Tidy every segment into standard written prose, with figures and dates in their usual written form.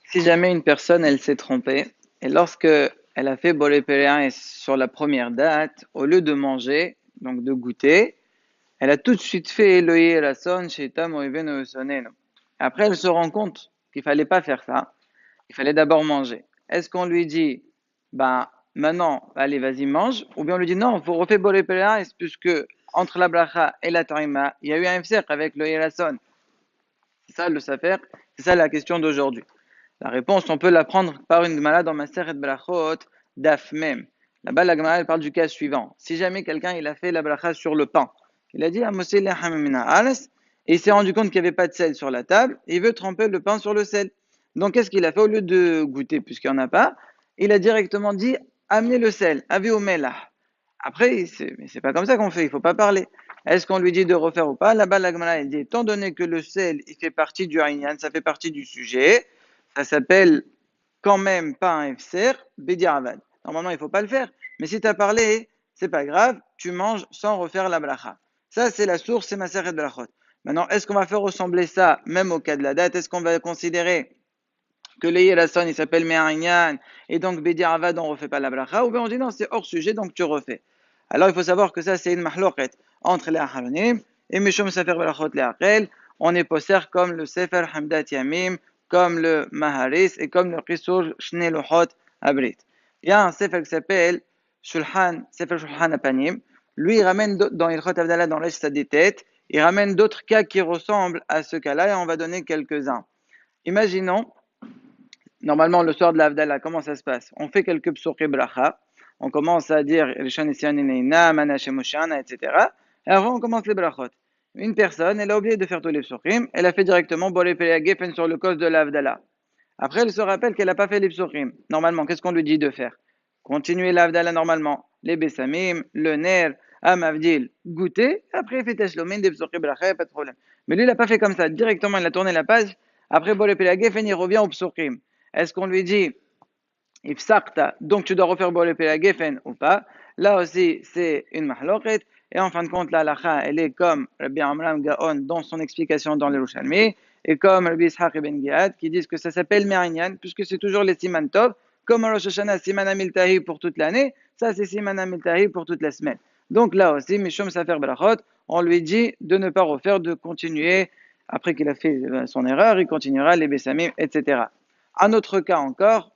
Si jamais une personne, elle s'est trompée, et lorsque elle a fait Bolé Péléen sur la première date, au lieu de manger, donc de goûter, elle a tout de suite fait Elohi la son chez Tam Oivenu Sonenu. Après, elle se rend compte qu'il fallait pas faire ça, il fallait d'abord manger. Est-ce qu'on lui dit, ben, maintenant, allez, vas-y, mange, ou bien on lui dit, non, il faut refaire Bolé Péléen, puisque entre la bracha et la tarima, il y a eu un FCR avec le la son. C'est ça le safer, c'est ça la question d'aujourd'hui. La réponse, on peut l'apprendre par une Gemara dans Maseret Brachot, Daf Mem. Là-bas, la Gemara, elle parle du cas suivant. Si jamais quelqu'un, il a fait la bracha sur le pain, il a dit, et il s'est rendu compte qu'il n'y avait pas de sel sur la table, et il veut tremper le pain sur le sel. Donc, qu'est-ce qu'il a fait? Au lieu de goûter, puisqu'il n'y en a pas, il a directement dit, amenez le sel, avi au melah. Après, mais c'est pas comme ça qu'on fait, il faut pas parler. Est-ce qu'on lui dit de refaire ou pas? Là-bas, la Gemara, elle dit, étant donné que le sel, il fait partie du Aïnyan, ça fait partie du sujet, ça s'appelle quand même pas un FCR, Bediavad. Normalement, il ne faut pas le faire. Mais si tu as parlé, c'est pas grave, tu manges sans refaire la bracha. Ça, c'est la source, c'est Maseret Brachot. Maintenant, est-ce qu'on va faire ressembler ça, même au cas de la date? Est-ce qu'on va considérer que le Yelason, il s'appelle Me'arignan, et donc Bediavad, on ne refait pas la bracha? Ou bien on dit non, c'est hors sujet, donc tu refais. Alors, il faut savoir que ça, c'est une mahloket entre les Acharonim, et Mishum Sefer Brachot les Achel, on est posser comme le Sefer Hamdat Yamim, comme le Maharis et comme le Qisur Shnei Luchot Abrit. Il y a un Sefer qui s'appelle Sefer Shulchan Apanim. Lui, il ramène dans Ilchot Avdallah, dans l'Esh Tête, il ramène d'autres cas qui ressemblent à ce cas-là et on va donner quelques-uns. Imaginons, normalement, le soir de l'Avdallah, comment ça se passe? On fait quelques psukim bracha, on commence à dire Rishon Isyan Ineina, Manashe Moshana, etc. Et avant, on commence les brachot. Une personne, elle a oublié de faire tous les psukim, elle a fait directement Bolé Pelea Gefen sur le cos de l'Avdallah. Après, elle se rappelle qu'elle n'a pas fait les psukim. Normalement, qu'est-ce qu'on lui dit de faire? Continuer l'Avdallah normalement. Les Bessamim, le Ner, Amavdil, goûter, après, il fait Teshlomin, des psukim bracha, pas de problème. Mais lui, il n'a pas fait comme ça. Directement, il a tourné la page. Après Bolé Pelea Gefen, il revient au psukim. Est-ce qu'on lui dit Ifsakta, donc tu dois refaire Bolé Pelea Gefen ou pas? Là aussi, c'est une mahloket. Et en fin de compte, la halakha, elle est comme Rabbi Amram Gaon dans son explication dans le Yerushalmi, et comme Rabbi Ishaq ibn Giyad, qui disent que ça s'appelle Me'anyan, puisque c'est toujours les Siman Tov, comme Rosh Hashanah, Siman Amiltahi pour toute l'année, ça c'est Siman Amiltahi pour toute la semaine. Donc là aussi, Mishum Safer Brachot, on lui dit de ne pas refaire, de continuer, après qu'il a fait son erreur, il continuera les Bessamim, etc. Un autre cas encore,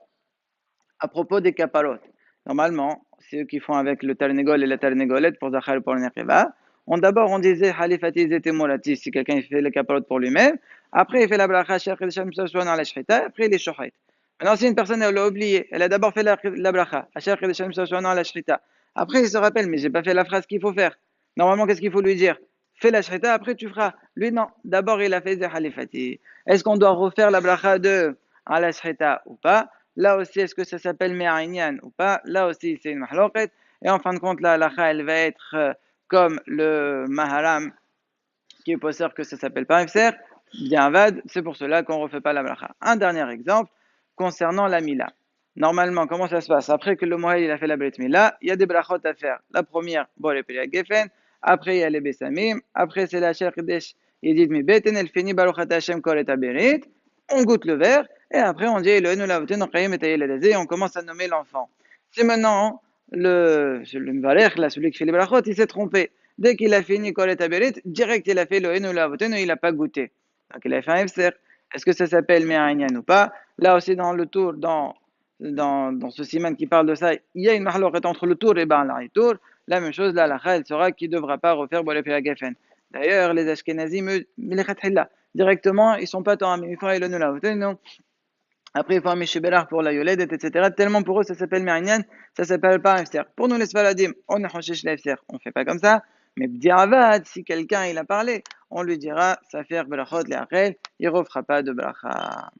à propos des kapalot. Normalement, ceux qui font avec le tarnegol et la tarnegolette pour Zachar et pour le Necheva, on disait Halifati zete molati si quelqu'un fait les kapalot pour lui-même, après il fait la bracha Sheikh el Shem Saswan à la Shchita, après il est shohait. Maintenant, si une personne elle l'a oublié, elle a d'abord fait la bracha Sheikh el Shem Saswan à la Shchita, après il se rappelle, mais j'ai pas fait la phrase qu'il faut faire. Normalement, qu'est-ce qu'il faut lui dire? Fais la Shchita, après tu feras. Lui, non, d'abord il a fait des Halifati. Est-ce qu'on doit refaire la bracha de à la Shchita ou pas? Là aussi, est-ce que ça s'appelle Me'aïnian ou pas? Là aussi, c'est une mahloket. Et en fin de compte, la halakha, elle va être comme le maharam qui est posseur que ça s'appelle pas FCR, bien vad. C'est pour cela qu'on ne refait pas la halakha. Un dernier exemple concernant la mila. Normalement, comment ça se passe? Après que le mohel il a fait la brit mila, il y a des brachot à faire. La première, bon, les plia gefen. Après, il y a les besamim. Après, c'est la sheikh il dit mi beten, elle finit baruchat Hashem kol et aberit. On goûte le verre. Et après, on dit Elohenu lavotenu chayim et hayel et on commence à nommer l'enfant. C'est maintenant le mvarech, là, celui qui fait les brachot, il s'est trompé. Dès qu'il a fini kol et aberit, direct il a fait Elohenu lavotenu, il n'a pas goûté. Donc il a fait un FCR. Est-ce que ça s'appelle Me'aïnian ou pas? Là aussi, dans le tour, dans ce siman qui parle de ça, il y a une mahloket entre le tour et ben la tour. La même chose, là, la elle sera qui ne devra pas refaire Bolé Gefen. D'ailleurs, les Ashkenazim, directement, ils ne sont pas tant mais ils font Elohenu lavotenu. Après, il faut un Meshébelach pour la Yoled, etc. Tellement pour eux, ça s'appelle Me'aïnian, ça s'appelle pas un FCR. Pour nous, les Sfaradim, on est Hoshesh la FCR, on ne fait pas comme ça. Mais B'diavad, si quelqu'un il a parlé, on lui dira, ça fait Berachot le Achel, il ne refera pas de Bracha.